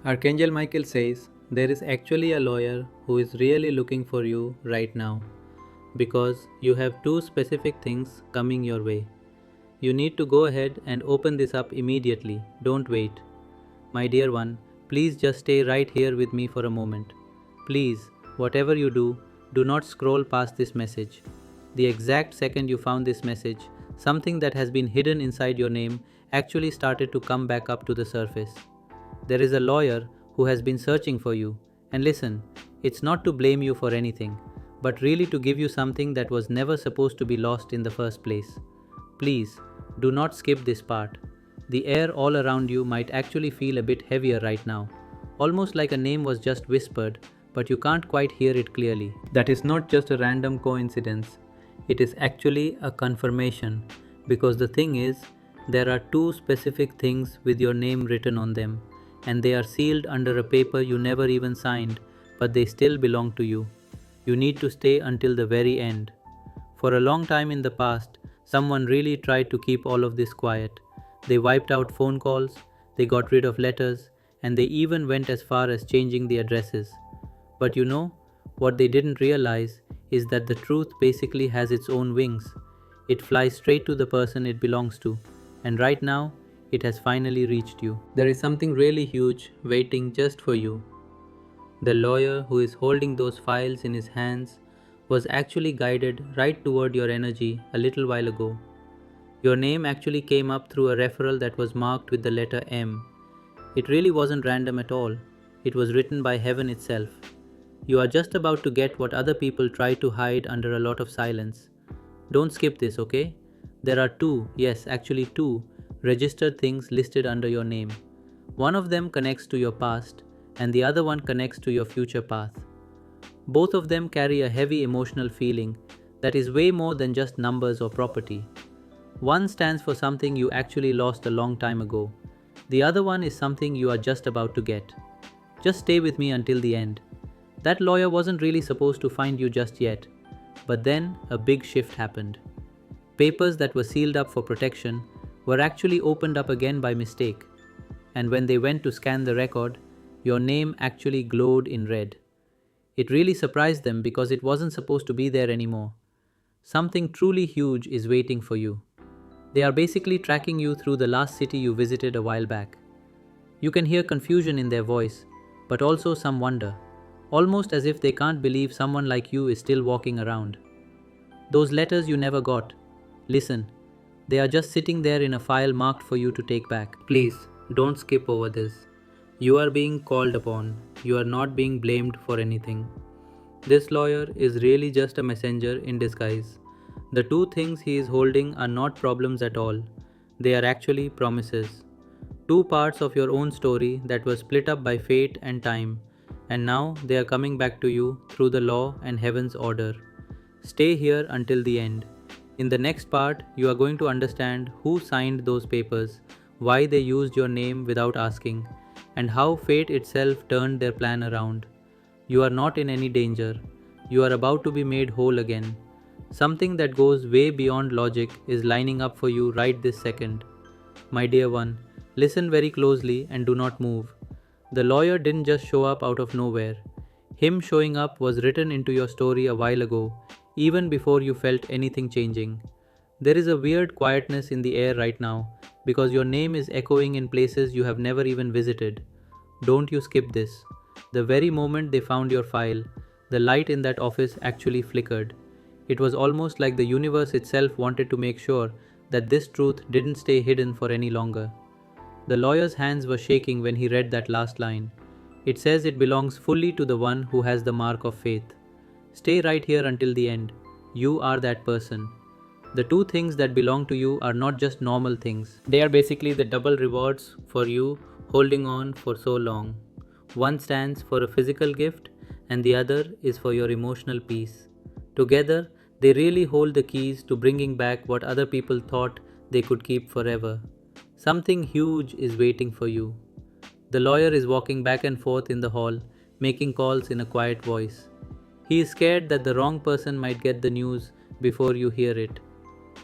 Archangel Michael says there is actually a lawyer who is really looking for you right now because you have two specific things coming your way. You need to go ahead and open this up immediately. Don't wait. My dear one, please just stay right here with me for a moment. Please, whatever you do, do not scroll past this message. The exact second you found this message, something that has been hidden inside your name actually started to come back up to the surface. There is a lawyer who has been searching for you. And listen, it's not to blame you for anything, but really to give you something that was never supposed to be lost in the first place. Please, do not skip this part. The air all around you might actually feel a bit heavier right now, almost like a name was just whispered, but you can't quite hear it clearly. That is not just a random coincidence, it is actually a confirmation, because the thing is, there are two specific things with your name written on them, and they are sealed under a paper you never even signed, but they still belong to you. You need to stay until the very end. For a long time in the past, someone really tried to keep all of this quiet. They wiped out phone calls, they got rid of letters, and they even went as far as changing the addresses. But you know, what they didn't realize is that the truth basically has its own wings. It flies straight to the person it belongs to, and right now, it has finally reached you. There is something really huge waiting just for you. The lawyer who is holding those files in his hands was actually guided right toward your energy a little while ago. Your name actually came up through a referral that was marked with the letter M. It really wasn't random at all. It was written by heaven itself. You are just about to get what other people try to hide under a lot of silence. Don't skip this, okay? There are two, yes, actually two, registered things listed under your name. One of them connects to your past, and the other one connects to your future path. Both of them carry a heavy emotional feeling that is way more than just numbers or property. One stands for something you actually lost a long time ago. The other one is something you are just about to get. Just stay with me until the end. That lawyer wasn't really supposed to find you just yet. But then a big shift happened. Papers that were sealed up for protection were actually opened up again by mistake. And when they went to scan the record, your name actually glowed in red. It really surprised them because it wasn't supposed to be there anymore. Something truly huge is waiting for you. They are basically tracking you through the last city you visited a while back. You can hear confusion in their voice, but also some wonder, almost as if they can't believe someone like you is still walking around. Those letters you never got, listen, they are just sitting there in a file marked for you to take back. Please, don't skip over this. You are being called upon. You are not being blamed for anything. This lawyer is really just a messenger in disguise. The two things he is holding are not problems at all. They are actually promises. Two parts of your own story that were split up by fate and time, and now they are coming back to you through the law and heaven's order. Stay here until the end. In the next part, you are going to understand who signed those papers, why they used your name without asking, and how fate itself turned their plan around. You are not in any danger. You are about to be made whole again. Something that goes way beyond logic is lining up for you right this second. My dear one, listen very closely and do not move. The lawyer didn't just show up out of nowhere. Him showing up was written into your story a while ago, even before you felt anything changing. There is a weird quietness in the air right now because your name is echoing in places you have never even visited. Don't you skip this. The very moment they found your file, the light in that office actually flickered. It was almost like the universe itself wanted to make sure that this truth didn't stay hidden for any longer. The lawyer's hands were shaking when he read that last line. It says it belongs fully to the one who has the mark of faith. Stay right here until the end. You are that person. The two things that belong to you are not just normal things. They are basically the double rewards for you holding on for so long. One stands for a physical gift, and the other is for your emotional peace. Together, they really hold the keys to bringing back what other people thought they could keep forever. Something huge is waiting for you. The lawyer is walking back and forth in the hall, making calls in a quiet voice. He is scared that the wrong person might get the news before you hear it.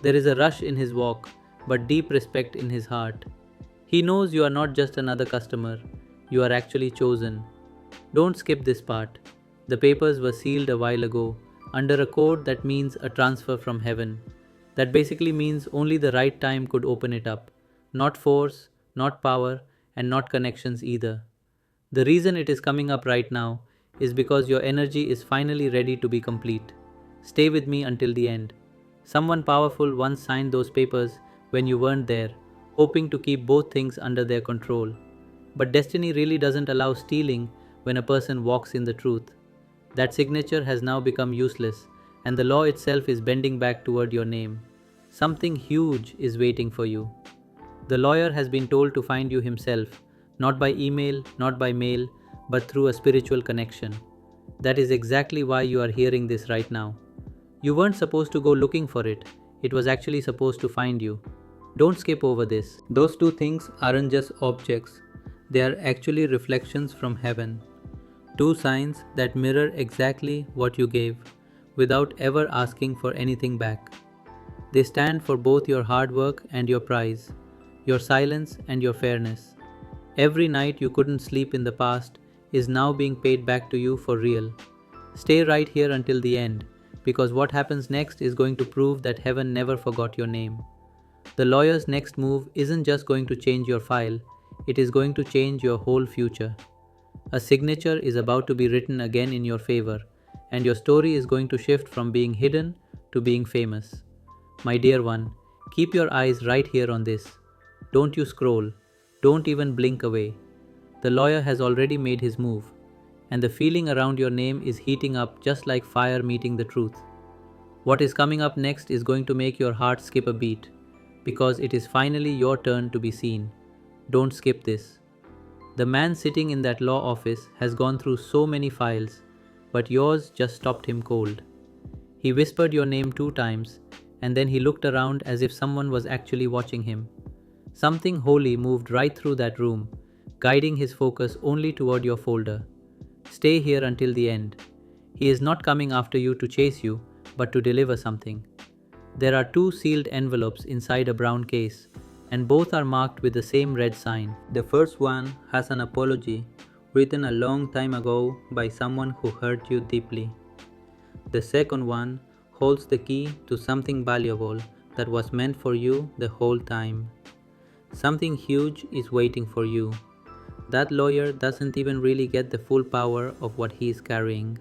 There is a rush in his walk, but deep respect in his heart. He knows you are not just another customer. You are actually chosen. Don't skip this part. The papers were sealed a while ago under a code that means a transfer from heaven. That basically means only the right time could open it up. Not force, not power, and not connections either. The reason it is coming up right now is because your energy is finally ready to be complete. Stay with me until the end. Someone powerful once signed those papers when you weren't there, hoping to keep both things under their control. But destiny really doesn't allow stealing when a person walks in the truth. That signature has now become useless, and the law itself is bending back toward your name. Something huge is waiting for you. The lawyer has been told to find you himself, not by email, not by mail, but through a spiritual connection. That is exactly why you are hearing this right now. You weren't supposed to go looking for it was actually supposed to find you. Don't skip over this. Those two things aren't just objects, they are actually reflections from heaven. Two signs that mirror exactly what you gave, without ever asking for anything back. They stand for both your hard work and your prize, your silence and your fairness. Every night you couldn't sleep in the past is now being paid back to you for real. Stay right here until the end, because what happens next is going to prove that heaven never forgot your name. The lawyer's next move isn't just going to change your file, it is going to change your whole future. A signature is about to be written again in your favor, and your story is going to shift from being hidden to being famous. My dear one, keep your eyes right here on this. Don't you scroll, don't even blink away. The lawyer has already made his move, and the feeling around your name is heating up just like fire meeting the truth. What is coming up next is going to make your heart skip a beat, because it is finally your turn to be seen. Don't skip this. The man sitting in that law office has gone through so many files, but yours just stopped him cold. He whispered your name 2 times, and then he looked around as if someone was actually watching him. Something holy moved right through that room, guiding his focus only toward your folder. Stay here until the end. He is not coming after you to chase you, but to deliver something. There are 2 sealed envelopes inside a brown case, and both are marked with the same red sign. The first one has an apology written a long time ago by someone who hurt you deeply. The second one holds the key to something valuable that was meant for you the whole time. Something huge is waiting for you. That lawyer doesn't even really get the full power of what he is carrying.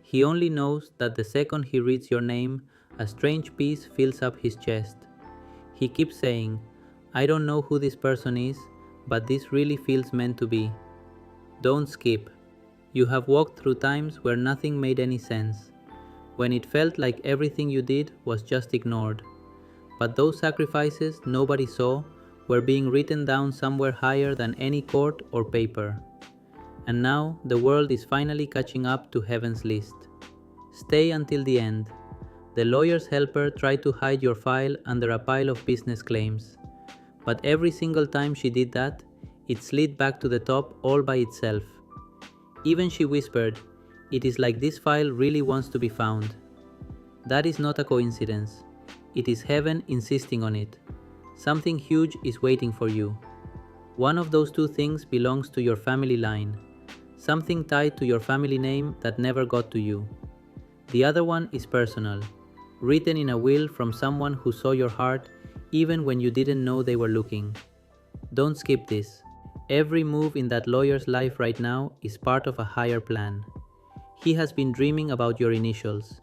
He only knows that the second he reads your name, a strange peace fills up his chest. He keeps saying, I don't know who this person is, but this really feels meant to be. Don't skip. You have walked through times where nothing made any sense, when it felt like everything you did was just ignored. But those sacrifices nobody saw were being written down somewhere higher than any court or paper. And now the world is finally catching up to heaven's list. Stay until the end. The lawyer's helper tried to hide your file under a pile of business claims. But every single time she did that, it slid back to the top all by itself. Even she whispered, it is like this file really wants to be found. That is not a coincidence. It is heaven insisting on it. Something huge is waiting for you. One of those 2 things belongs to your family line, something tied to your family name that never got to you. The other one is personal, written in a will from someone who saw your heart even when you didn't know they were looking. Don't skip this. Every move in that lawyer's life right now is part of a higher plan. He has been dreaming about your initials.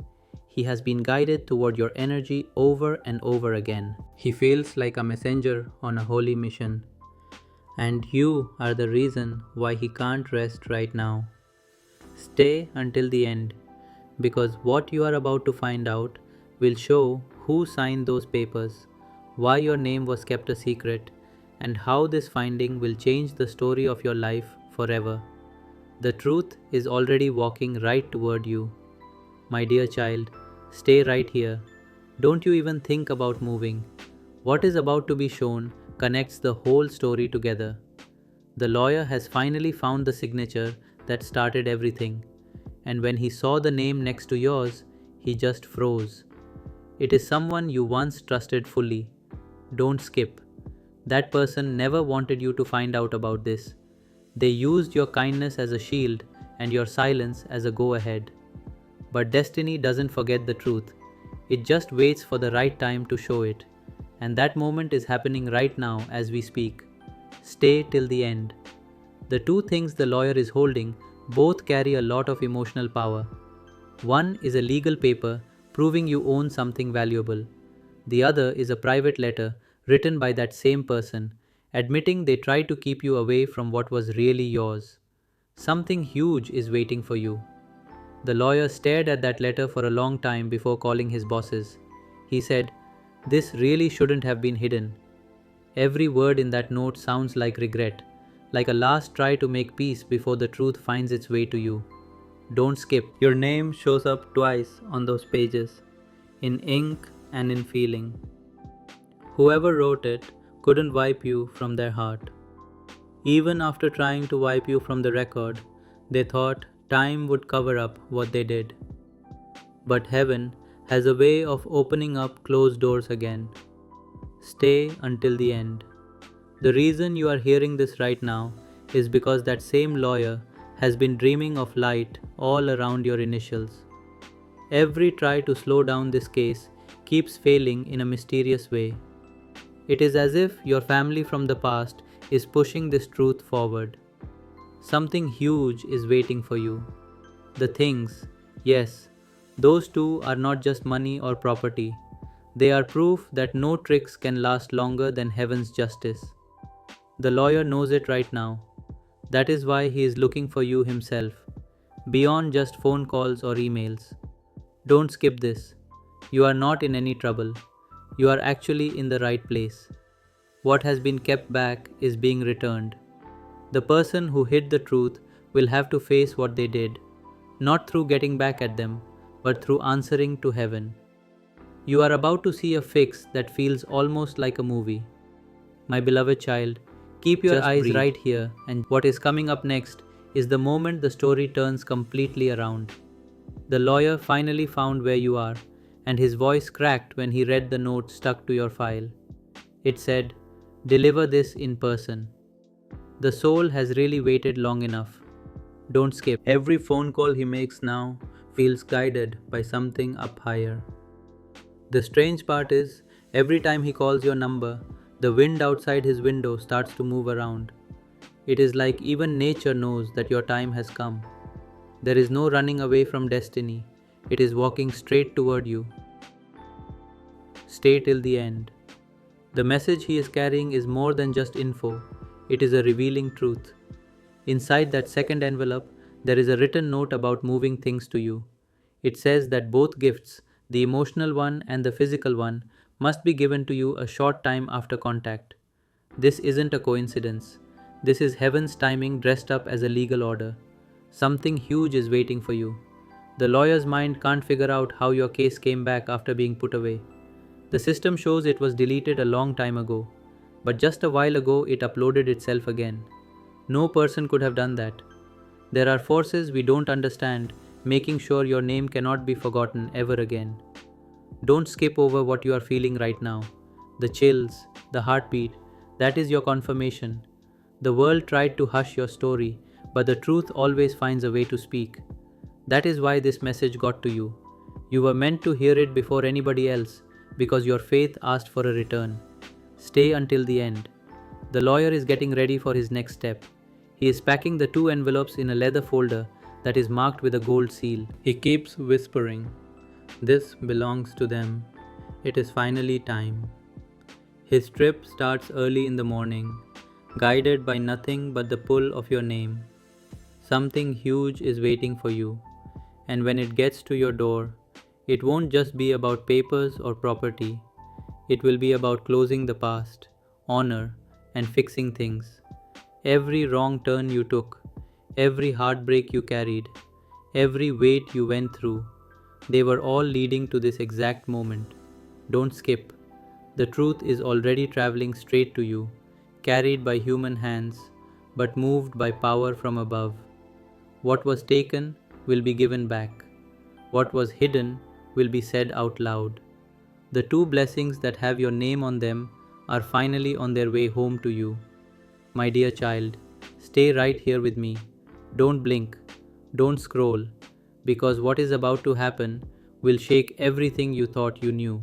He has been guided toward your energy over and over again. He feels like a messenger on a holy mission. And you are the reason why he can't rest right now. Stay until the end, because what you are about to find out will show who signed those papers, why your name was kept a secret, and how this finding will change the story of your life forever. The truth is already walking right toward you. My dear child, stay right here. Don't you even think about moving. What is about to be shown connects the whole story together. The lawyer has finally found the signature that started everything, and when he saw the name next to yours, he just froze. It is someone you once trusted fully. Don't skip. That person never wanted you to find out about this. They used your kindness as a shield and your silence as a go ahead. But destiny doesn't forget the truth. It just waits for the right time to show it. And that moment is happening right now as we speak. Stay till the end. The two things the lawyer is holding both carry a lot of emotional power. One is a legal paper proving you own something valuable. The other is a private letter written by that same person, admitting they tried to keep you away from what was really yours. Something huge is waiting for you. The lawyer stared at that letter for a long time before calling his bosses. He said, "This really shouldn't have been hidden." Every word in that note sounds like regret, like a last try to make peace before the truth finds its way to you. Don't skip. Your name shows up twice on those pages, in ink and in feeling. Whoever wrote it couldn't wipe you from their heart. Even after trying to wipe you from the record, they thought time would cover up what they did. But heaven has a way of opening up closed doors again. Stay until the end. The reason you are hearing this right now is because that same lawyer has been dreaming of light all around your initials. Every try to slow down this case keeps failing in a mysterious way. It is as if your family from the past is pushing this truth forward. Something huge is waiting for you. The things, yes, those two are not just money or property. They are proof that no tricks can last longer than heaven's justice. The lawyer knows it right now. That is why he is looking for you himself, beyond just phone calls or emails. Don't skip this. You are not in any trouble. You are actually in the right place. What has been kept back is being returned. The person who hid the truth will have to face what they did, not through getting back at them, but through answering to heaven. You are about to see a fix that feels almost like a movie. My beloved child, keep your eyes breathe. right here, and what is coming up next is the moment the story turns completely around. The lawyer finally found where you are, and his voice cracked when he read the note stuck to your file. It said, "Deliver this in person." The soul has really waited long enough. Don't skip. Every phone call he makes now feels guided by something up higher. The strange part is, every time he calls your number, the wind outside his window starts to move around. It is like even nature knows that your time has come. There is no running away from destiny. It is walking straight toward you. Stay till the end. The message he is carrying is more than just info. It is a revealing truth. Inside that second envelope, there is a written note about moving things to you. It says that both gifts, the emotional one and the physical one, must be given to you a short time after contact. This isn't a coincidence. This is heaven's timing dressed up as a legal order. Something huge is waiting for you. The lawyer's mind can't figure out how your case came back after being put away. The system shows it was deleted a long time ago, but just a while ago it uploaded itself again. No person could have done that. There are forces we don't understand, making sure your name cannot be forgotten ever again. Don't skip over what you are feeling right now. The chills, the heartbeat, that is your confirmation. The world tried to hush your story, but the truth always finds a way to speak. That is why this message got to you. You were meant to hear it before anybody else, because your faith asked for a return. Stay until the end. The lawyer is getting ready for his next step. He is packing the two envelopes in a leather folder that is marked with a gold seal. He keeps whispering, "This belongs to them. It is finally time." His trip starts early in the morning, guided by nothing but the pull of your name. Something huge is waiting for you, and when it gets to your door, it won't just be about papers or property. It will be about closing the past, honor, and fixing things. Every wrong turn you took, every heartbreak you carried, every weight you went through, they were all leading to this exact moment. Don't skip. The truth is already traveling straight to you, carried by human hands, but moved by power from above. What was taken will be given back. What was hidden will be said out loud. The two blessings that have your name on them are finally on their way home to you. My dear child, Stay right here with me. Don't blink. Don't scroll. Because what is about to happen will shake everything you thought you knew.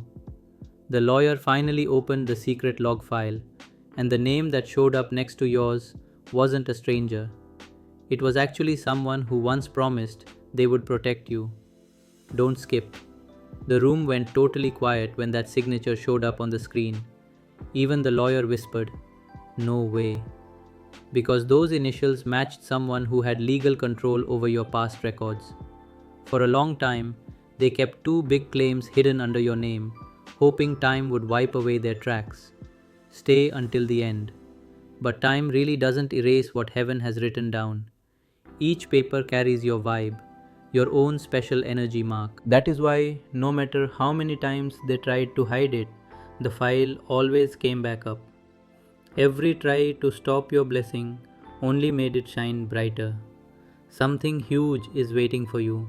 The lawyer finally opened the secret log file, and the name that showed up next to yours wasn't a stranger. It was actually someone who once promised they would protect you. Don't skip. The room went totally quiet when that signature showed up on the screen. Even the lawyer whispered, "No way." Because those initials matched someone who had legal control over your past records. For a long time, they kept two big claims hidden under your name, hoping time would wipe away their tracks. Stay until the end. But time really doesn't erase what heaven has written down. Each paper carries your vibe, your own special energy mark. That is why, no matter how many times they tried to hide it, the file always came back up. Every try to stop your blessing only made it shine brighter. Something huge is waiting for you.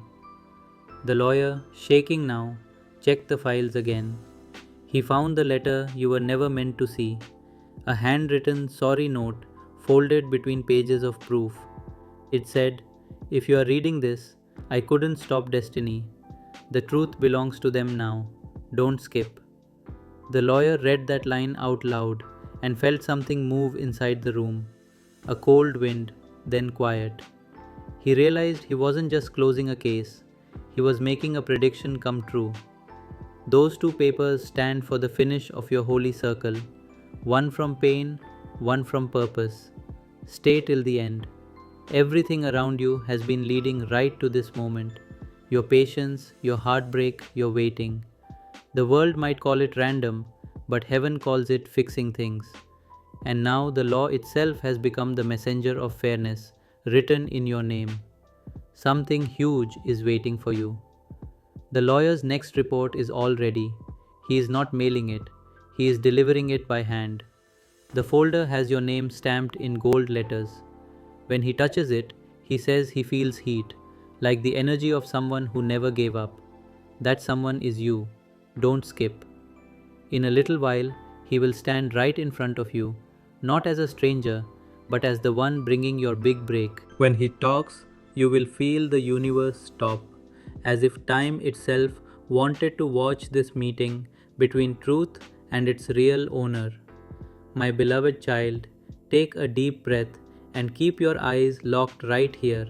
The lawyer, shaking now, checked the files again. He found the letter you were never meant to see, a handwritten sorry note folded between pages of proof. It said, "If you are reading this, I couldn't stop destiny. The truth belongs to them now. Don't skip." The lawyer read that line out loud and felt something move inside the room. A cold wind, then quiet. He realized he wasn't just closing a case, he was making a prediction come true. Those two papers stand for the finish of your holy circle, one from pain, one from purpose. Stay till the end. Everything around you has been leading right to this moment. Your patience, your heartbreak, your waiting. The world might call it random, but heaven calls it fixing things. And now the law itself has become the messenger of fairness, written in your name. Something huge is waiting for you. The lawyer's next report is all ready. He is not mailing it, he is delivering it by hand. The folder has your name stamped in gold letters. When he touches it, he says he feels heat, like the energy of someone who never gave up. That someone is you. Don't skip. In a little while, he will stand right in front of you, not as a stranger, but as the one bringing your big break. When he talks, you will feel the universe stop, as if time itself wanted to watch this meeting between truth and its real owner. My beloved child, take a deep breath and keep your eyes locked right here.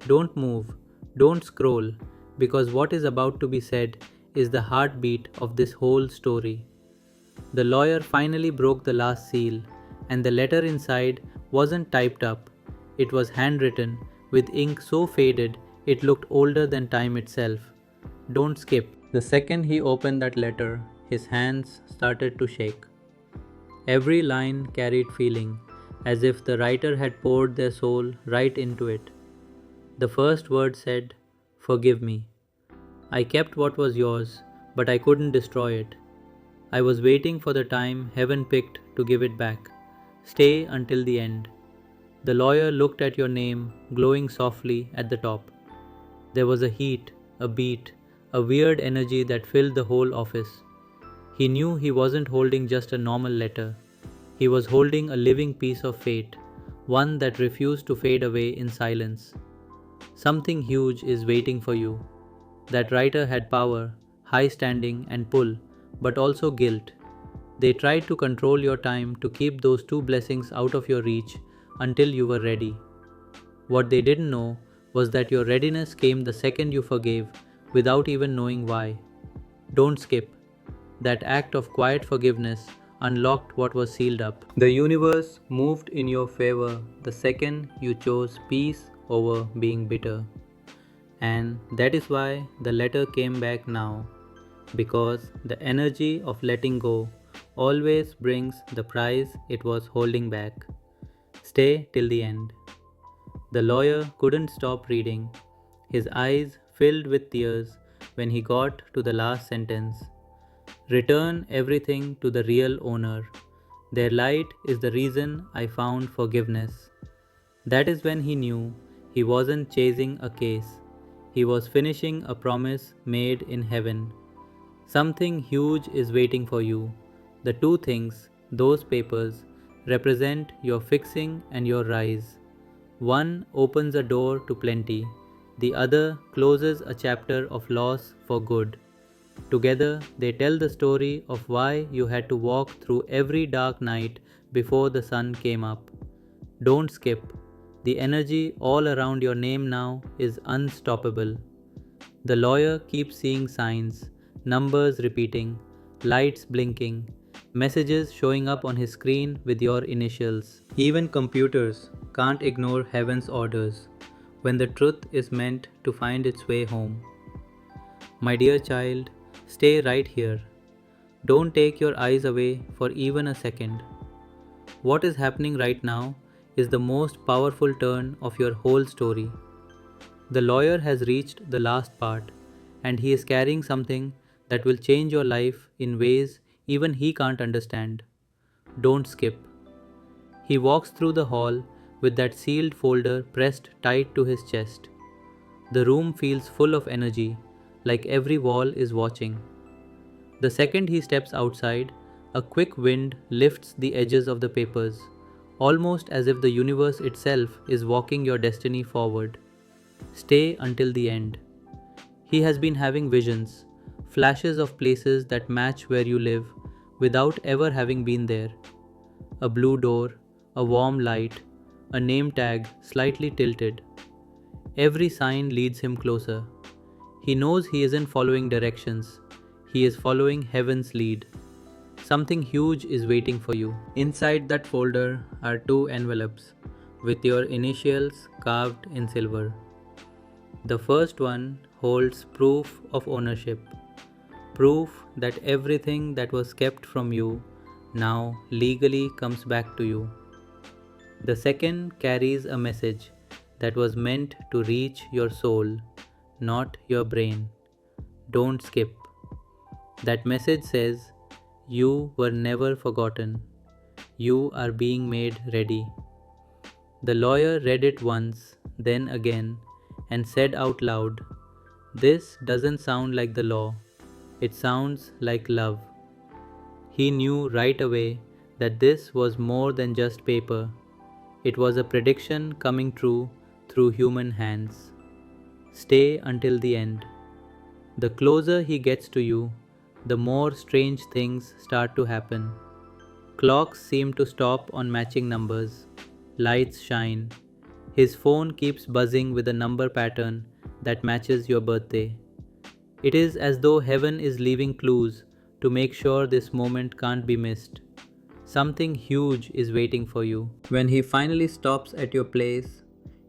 Don't move, don't scroll, because what is about to be said is the heartbeat of this whole story. The lawyer finally broke the last seal, and the letter inside wasn't typed up. It was handwritten, with ink so faded it looked older than time itself. Don't skip. The second he opened that letter, his hands started to shake. Every line carried feeling, as if the writer had poured their soul right into it. The first word said, "Forgive me. I kept what was yours, but I couldn't destroy it. I was waiting for the time heaven picked to give it back. Stay until the end." The lawyer looked at your name glowing softly at the top. There was a heat, a beat, a weird energy that filled the whole office. He knew he wasn't holding just a normal letter. He was holding a living piece of fate, one that refused to fade away in silence. Something huge is waiting for you. That writer had power, high standing, and pull, but also guilt. They tried to control your time to keep those two blessings out of your reach until you were ready. What they didn't know was that your readiness came the second you forgave without even knowing why. Don't skip. That act of quiet forgiveness unlocked what was sealed up. The universe moved in your favor the second you chose peace over being bitter. And that is why the letter came back now, because the energy of letting go always brings the prize it was holding back. Stay till the end. The lawyer couldn't stop reading. His eyes filled with tears when he got to the last sentence. "Return everything to the real owner. Their light is the reason I found forgiveness." That is when he knew he wasn't chasing a case. He was finishing a promise made in heaven. Something huge is waiting for you. The two things, those papers, represent your fixing and your rise. One opens a door to plenty, the other closes a chapter of loss for good. Together, they tell the story of why you had to walk through every dark night before the sun came up. Don't skip. The energy all around your name now is unstoppable. The lawyer keeps seeing signs, numbers repeating, lights blinking, messages showing up on his screen with your initials. Even computers can't ignore heaven's orders when the truth is meant to find its way home. My dear child, stay right here. Don't take your eyes away for even a second. What is happening right now is the most powerful turn of your whole story. The lawyer has reached the last part, and he is carrying something that will change your life in ways even he can't understand. Don't skip. He walks through the hall with that sealed folder pressed tight to his chest. The room feels full of energy, like every wall is watching. The second he steps outside, a quick wind lifts the edges of the papers, almost as if the universe itself is walking your destiny forward. Stay until the end. He has been having visions, flashes of places that match where you live without ever having been there. A blue door, a warm light, a name tag slightly tilted. Every sign leads him closer. He knows he isn't following directions, he is following heaven's lead. Something huge is waiting for you. Inside that folder are two envelopes with your initials carved in silver. The first one holds proof of ownership, proof that everything that was kept from you now legally comes back to you. The second carries a message that was meant to reach your soul, not your brain. Don't skip. That message says, you were never forgotten. You are being made ready. The lawyer read it once, then again, and said out loud, this doesn't sound like the law. It sounds like love. He knew right away that this was more than just paper. It was a prediction coming true through human hands. Stay until the end. The closer he gets to you, the more strange things start to happen. Clocks seem to stop on matching numbers. Lights shine. His phone keeps buzzing with a number pattern that matches your birthday. It is as though heaven is leaving clues to make sure this moment can't be missed. Something huge is waiting for you. When he finally stops at your place,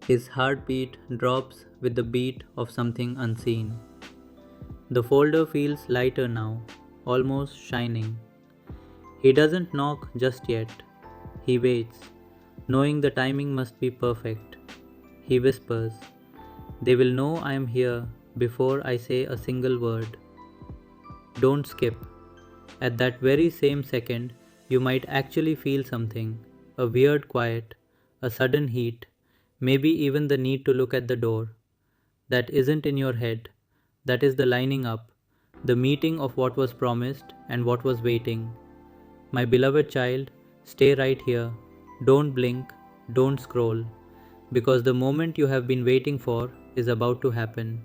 his heartbeat drops with the beat of something unseen. The folder feels lighter now, almost shining. He doesn't knock just yet. He waits, knowing the timing must be perfect. He whispers, they will know I am here before I say a single word. Don't skip. At that very same second, you might actually feel something, a weird quiet, a sudden heat, maybe even the need to look at the door. That isn't in your head, that is the lining up, the meeting of what was promised and what was waiting. My beloved child, stay right here. Don't blink, don't scroll, because the moment you have been waiting for is about to happen.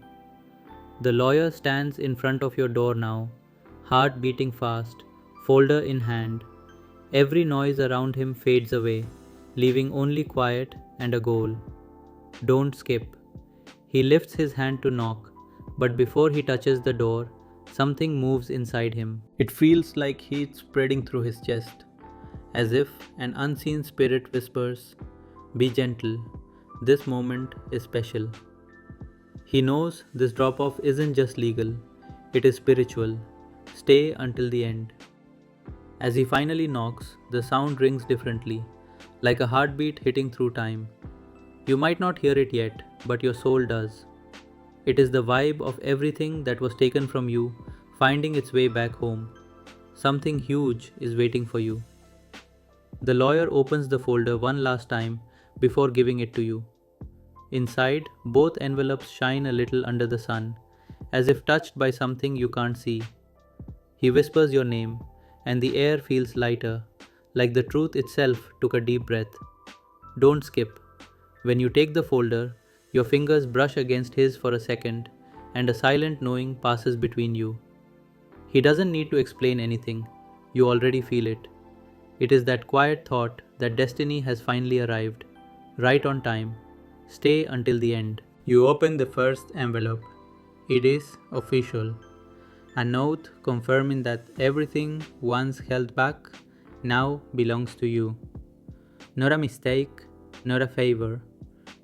The lawyer stands in front of your door now, heart beating fast, folder in hand. Every noise around him fades away, leaving only quiet and a goal. Don't skip. He lifts his hand to knock, but before he touches the door, something moves inside him. It feels like heat spreading through his chest, as if an unseen spirit whispers, be gentle, this moment is special. He knows this drop off isn't just legal, it is spiritual. Stay until the end. As he finally knocks, the sound rings differently, like a heartbeat hitting through time. You might not hear it yet, but your soul does. It is the vibe of everything that was taken from you finding its way back home. Something huge is waiting for you. The lawyer opens the folder one last time before giving it to you. Inside, both envelopes shine a little under the sun, as if touched by something you can't see. He whispers your name, and the air feels lighter, like the truth itself took a deep breath. Don't skip. When you take the folder, your fingers brush against his for a second, and a silent knowing passes between you. He doesn't need to explain anything, you already feel it. It is that quiet thought that destiny has finally arrived, right on time. Stay until the end. You open the first envelope. It is official. A note confirming that everything once held back now belongs to you. Not a mistake, not a favor,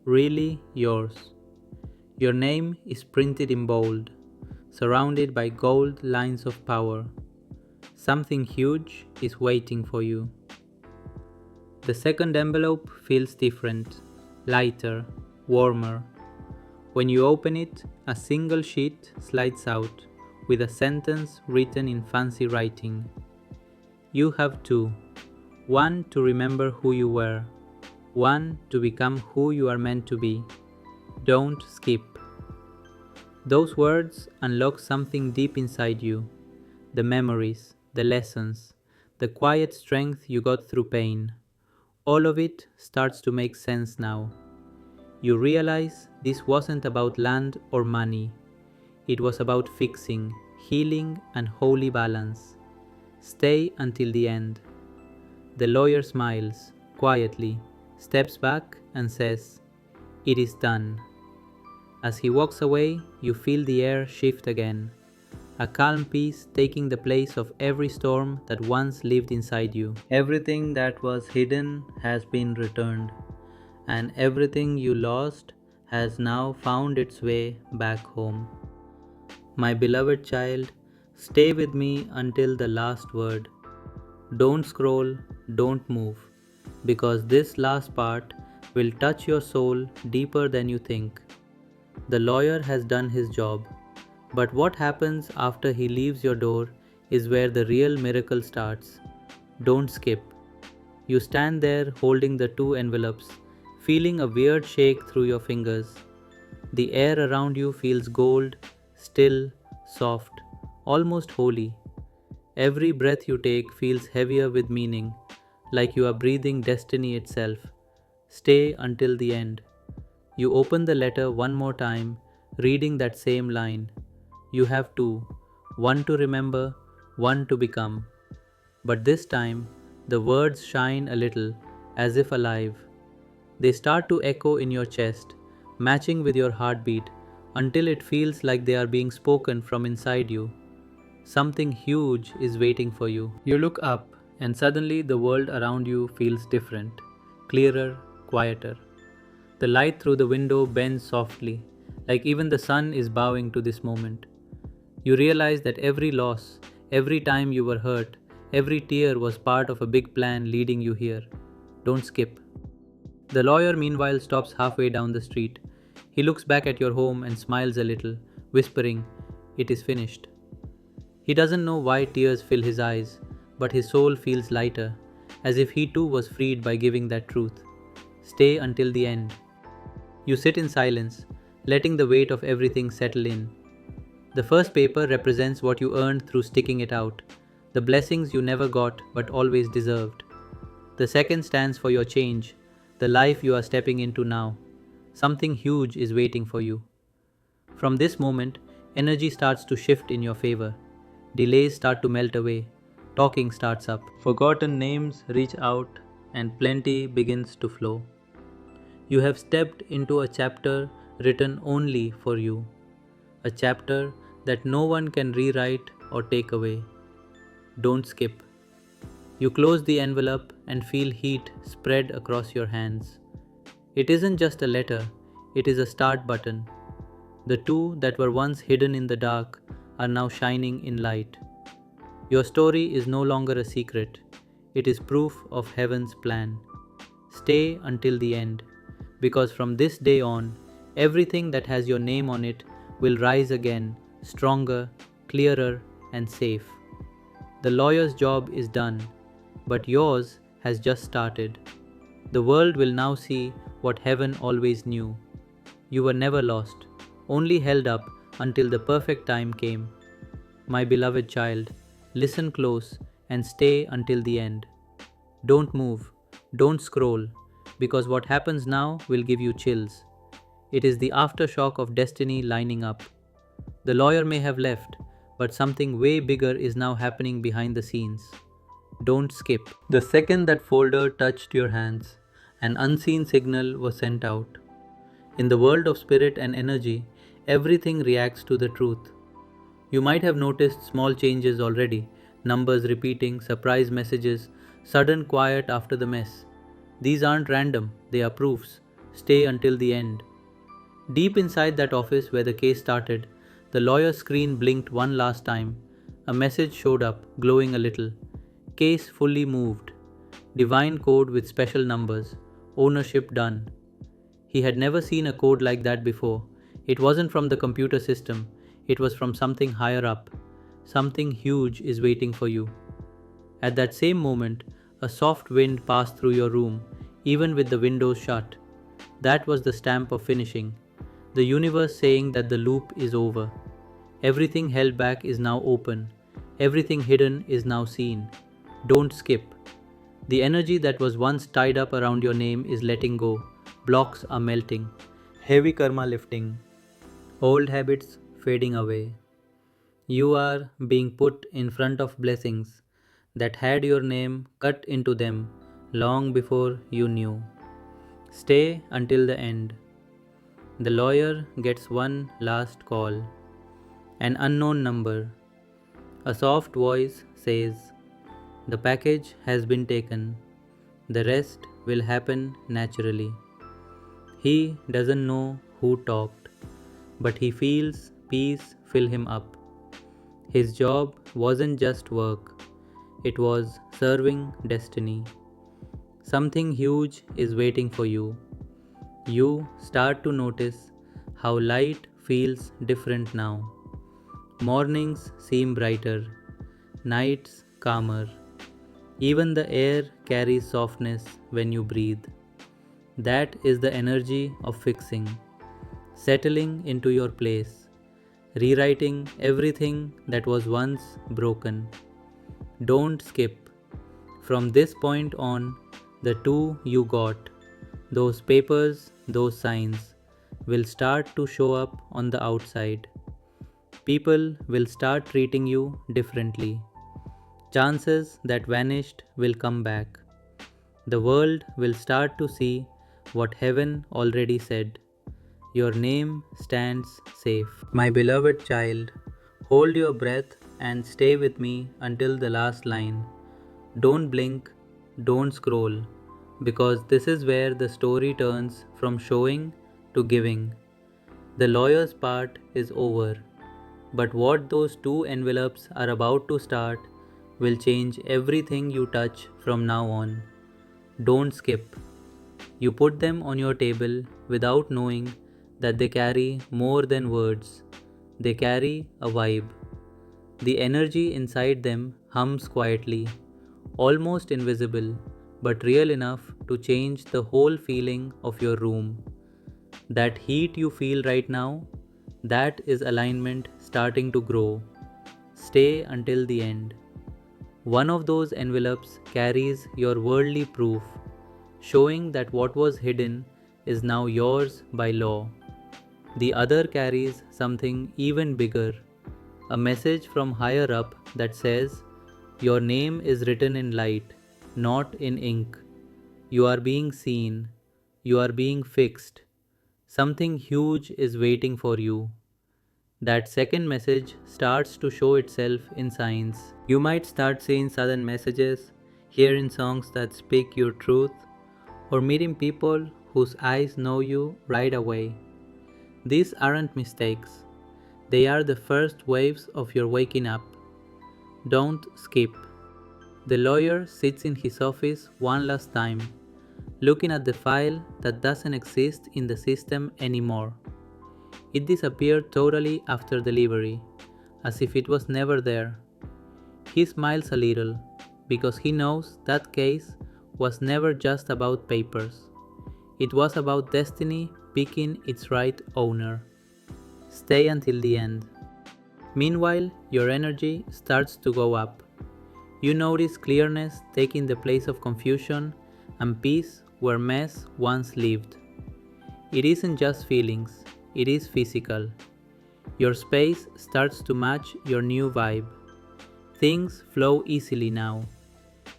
really yours. Your name is printed in bold, surrounded by gold lines of power. Something huge is waiting for you. The second envelope feels different, lighter, warmer. When you open it, a single sheet slides out with a sentence written in fancy writing. You have two. One to remember who you were, one to become who you are meant to be. Don't skip. Those words unlock something deep inside you, the memories, the lessons, the quiet strength you got through pain. All of it starts to make sense now. You realize this wasn't about land or money. It was about fixing, healing, and holy balance. Stay until the end. The lawyer smiles, quietly, steps back, and says, "It is done." As he walks away, you feel the air shift again, a calm peace taking the place of every storm that once lived inside you. Everything that was hidden has been returned, and everything you lost has now found its way back home. My beloved child, stay with me until the last word. Don't scroll, don't move, because this last part will touch your soul deeper than you think. The lawyer has done his job, but what happens after he leaves your door is where the real miracle starts. Don't skip. You stand there holding the two envelopes, feeling a weird shake through your fingers. The air around you feels gold, still, soft, almost holy. Every breath you take feels heavier with meaning, like you are breathing destiny itself. Stay until the end. You open the letter one more time, reading that same line. You have two, one to remember, one to become. But this time, the words shine a little, as if alive. They start to echo in your chest, matching with your heartbeat, until it feels like they are being spoken from inside you. Something huge is waiting for you. You look up, and suddenly the world around you feels different, clearer, quieter. The light through the window bends softly, like even the sun is bowing to this moment. You realize that every loss, every time you were hurt, every tear was part of a big plan leading you here. Don't skip. The lawyer, meanwhile, stops halfway down the street. He looks back at your home and smiles a little, whispering, "It is finished." He doesn't know why tears fill his eyes, but his soul feels lighter, as if he too was freed by giving that truth. Stay until the end. You sit in silence, letting the weight of everything settle in. The first paper represents what you earned through sticking it out, the blessings you never got but always deserved. The second stands for your change, the life you are stepping into now. Something huge is waiting for you. From this moment, energy starts to shift in your favor. Delays start to melt away. Talking starts up. Forgotten names reach out, and plenty begins to flow. You have stepped into a chapter written only for you, a chapter that no one can rewrite or take away. Don't skip. You close the envelope and feel heat spread across your hands. It isn't just a letter, it is a start button. The two that were once hidden in the dark are now shining in light. Your story is no longer a secret, it is proof of heaven's plan. Stay until the end, because from this day on, everything that has your name on it will rise again, stronger, clearer, and safe. The lawyer's job is done, but yours has just started. The world will now see what heaven always knew. You were never lost, only held up until the perfect time came. My beloved child, listen close and stay until the end. Don't move, don't scroll, because what happens now will give you chills. It is the aftershock of destiny lining up. The lawyer may have left, but something way bigger is now happening behind the scenes. Don't skip. The second that folder touched your hands, an unseen signal was sent out. In the world of spirit and energy, everything reacts to the truth. You might have noticed small changes already, numbers repeating, surprise messages, sudden quiet after the mess. These aren't random, they are proofs. Stay until the end. Deep inside that office where the case started, the lawyer's screen blinked one last time. A message showed up, glowing a little. Case fully moved. Divine code with special numbers. Ownership done. He had never seen a code like that before. It wasn't from the computer system, it was from something higher up. Something huge is waiting for you. At that same moment, a soft wind passed through your room, even with the windows shut. That was the stamp of finishing. The universe saying that the loop is over. Everything held back is now open. Everything hidden is now seen. Don't skip. The energy that was once tied up around your name is letting go. Blocks are melting. Heavy karma lifting. Old habits fading away. You are being put in front of blessings that had your name cut into them long before you knew. Stay until the end. The lawyer gets one last call. An unknown number. A soft voice says, "The package has been taken. The rest will happen naturally." He doesn't know who talked, but he feels peace fill him up. His job wasn't just work, it was serving destiny. Something huge is waiting for you. You start to notice how light feels different now. Mornings seem brighter, nights calmer. Even the air carries softness when you breathe. That is the energy of fixing, settling into your place, rewriting everything that was once broken. Don't skip. From this point on, the two you got, those papers, those signs, will start to show up on the outside. People will start treating you differently. Chances that vanished will come back. The world will start to see what heaven already said. Your name stands safe. My beloved child, hold your breath and stay with me until the last line. Don't blink, don't scroll, because this is where the story turns from showing to giving. The lawyer's part is over, but what those two envelopes are about to start will change everything you touch from now on. Don't skip. You put them on your table without knowing that they carry more than words. They carry a vibe. The energy inside them hums quietly, almost invisible, but real enough to change the whole feeling of your room. That heat you feel right now, that is alignment starting to grow. Stay until the end. One of those envelopes carries your worldly proof, showing that what was hidden is now yours by law. The other carries something even bigger, a message from higher up that says, "Your name is written in light, not in ink. You are being seen, you are being fixed. Something huge is waiting for you." That second message starts to show itself in signs. You might start seeing sudden messages, hearing songs that speak your truth, or meeting people whose eyes know you right away. These aren't mistakes, they are the first waves of your waking up. Don't skip. The lawyer sits in his office one last time, looking at the file that doesn't exist in the system anymore. It disappeared totally after delivery, as if it was never there. He smiles a little, because he knows that case was never just about papers. It was about destiny picking its right owner. Stay until the end. Meanwhile, your energy starts to go up. You notice clearness taking the place of confusion and peace where mess once lived. It isn't just feelings, it is physical. Your space starts to match your new vibe. Things flow easily now.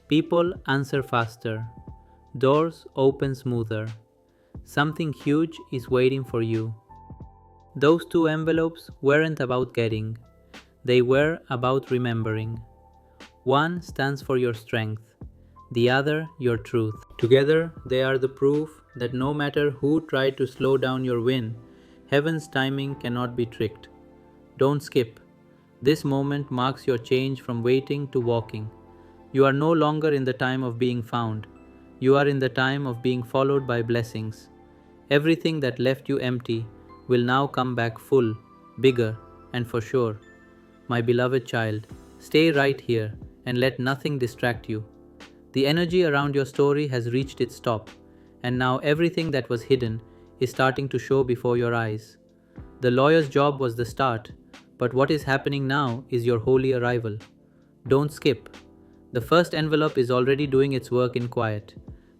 People answer faster. Doors open smoother. Something huge is waiting for you. Those two envelopes weren't about getting, they were about remembering. One stands for your strength, the other your truth. Together, they are the proof that no matter who tried to slow down your win, heaven's timing cannot be tricked. Don't skip. This moment marks your change from waiting to walking. You are no longer in the time of being found. You are in the time of being followed by blessings. Everything that left you empty will now come back full, bigger, and for sure. My beloved child, stay right here and let nothing distract you. The energy around your story has reached its top, and now everything that was hidden is starting to show before your eyes. The lawyer's job was the start, but what is happening now is your holy arrival. Don't skip. The first envelope is already doing its work in quiet.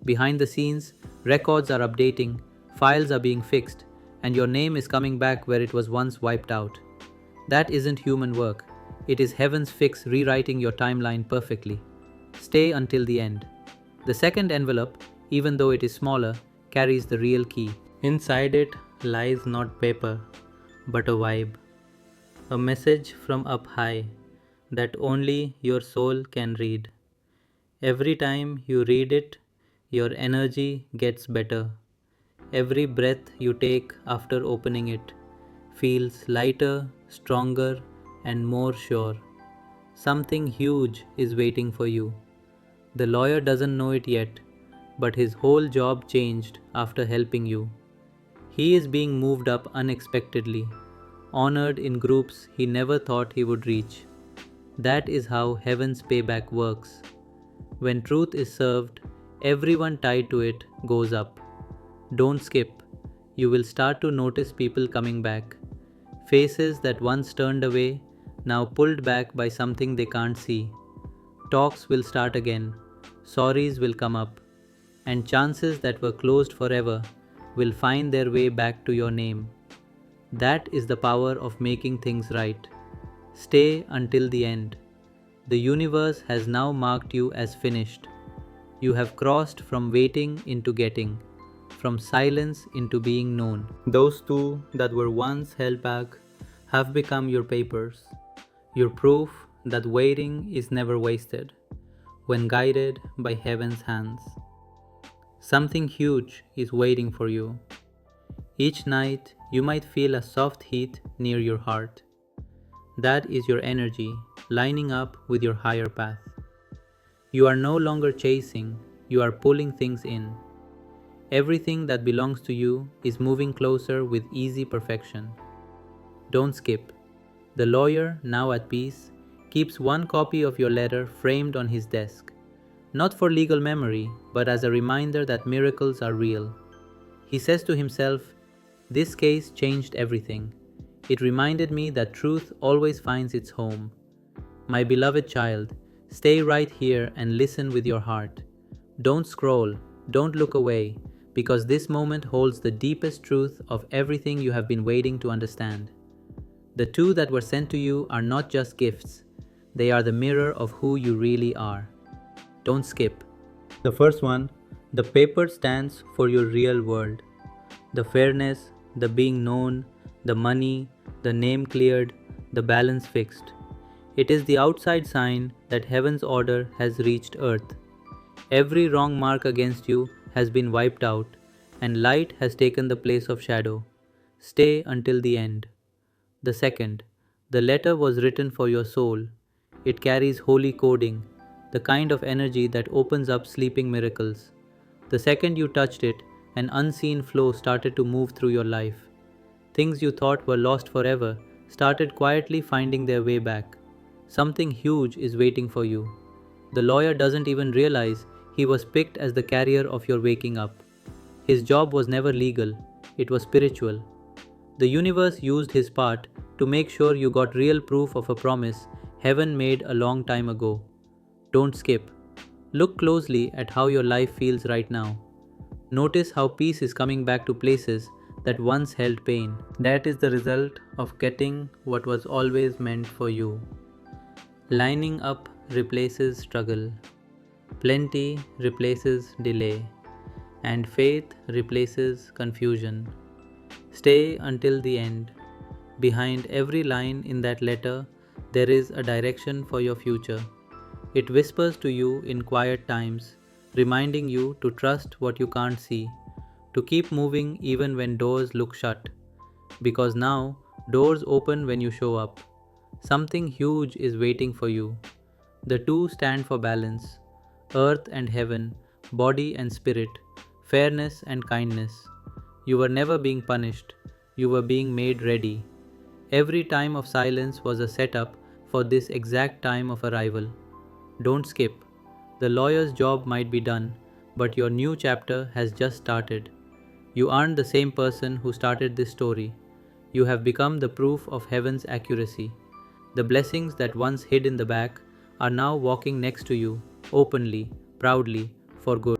Behind the scenes, records are updating, files are being fixed, and your name is coming back where it was once wiped out. That isn't human work. It is heaven's fix rewriting your timeline perfectly. Stay until the end. The second envelope, even though it is smaller, carries the real key. Inside it lies not paper, but a vibe. A message from up high that only your soul can read. Every time you read it, your energy gets better. Every breath you take after opening it feels lighter, stronger, and more sure. Something huge is waiting for you. The lawyer doesn't know it yet, but his whole job changed after helping you. He is being moved up unexpectedly, honored in groups he never thought he would reach. That is how heaven's payback works. When truth is served, everyone tied to it goes up. Don't skip. You will start to notice people coming back. Faces that once turned away, now pulled back by something they can't see. Talks will start again. Sorries will come up. And chances that were closed forever will find their way back to your name. That is the power of making things right. Stay until the end. The universe has now marked you as finished. You have crossed from waiting into getting, from silence into being known. Those two that were once held back have become your papers, your proof that waiting is never wasted when guided by heaven's hands. Something huge is waiting for you. Each night, you might feel a soft heat near your heart. That is your energy lining up with your higher path. You are no longer chasing, you are pulling things in. Everything that belongs to you is moving closer with easy perfection. Don't skip. The lawyer, now at peace, keeps one copy of your letter framed on his desk. Not for legal memory, but as a reminder that miracles are real. He says to himself, "This case changed everything. It reminded me that truth always finds its home." My beloved child, stay right here and listen with your heart. Don't scroll, don't look away, because this moment holds the deepest truth of everything you have been waiting to understand. The two that were sent to you are not just gifts, they are the mirror of who you really are. Don't skip. The first one, the paper stands for your real world. The fairness, the being known, the money, the name cleared, the balance fixed. It is the outside sign that heaven's order has reached earth. Every wrong mark against you has been wiped out, and light has taken the place of shadow. Stay until the end. The second, the letter was written for your soul. It carries holy coding, the kind of energy that opens up sleeping miracles. The second you touched it, an unseen flow started to move through your life. Things you thought were lost forever started quietly finding their way back. Something huge is waiting for you. The lawyer doesn't even realize he was picked as the carrier of your waking up. His job was never legal, it was spiritual. The universe used his part to make sure you got real proof of a promise heaven made a long time ago. Don't skip. Look closely at how your life feels right now. Notice how peace is coming back to places that once held pain. That is the result of getting what was always meant for you. Lining up replaces struggle, plenty replaces delay, and faith replaces confusion. Stay until the end. Behind every line in that letter, there is a direction for your future. It whispers to you in quiet times, reminding you to trust what you can't see, to keep moving even when doors look shut. Because now, doors open when you show up. Something huge is waiting for you. The two stand for balance: earth and heaven, body and spirit, fairness and kindness. You were never being punished, you were being made ready. Every time of silence was a setup for this exact time of arrival. Don't skip. The lawyer's job might be done, but your new chapter has just started. You aren't the same person who started this story. You have become the proof of heaven's accuracy. The blessings that once hid in the back are now walking next to you, openly, proudly, for good.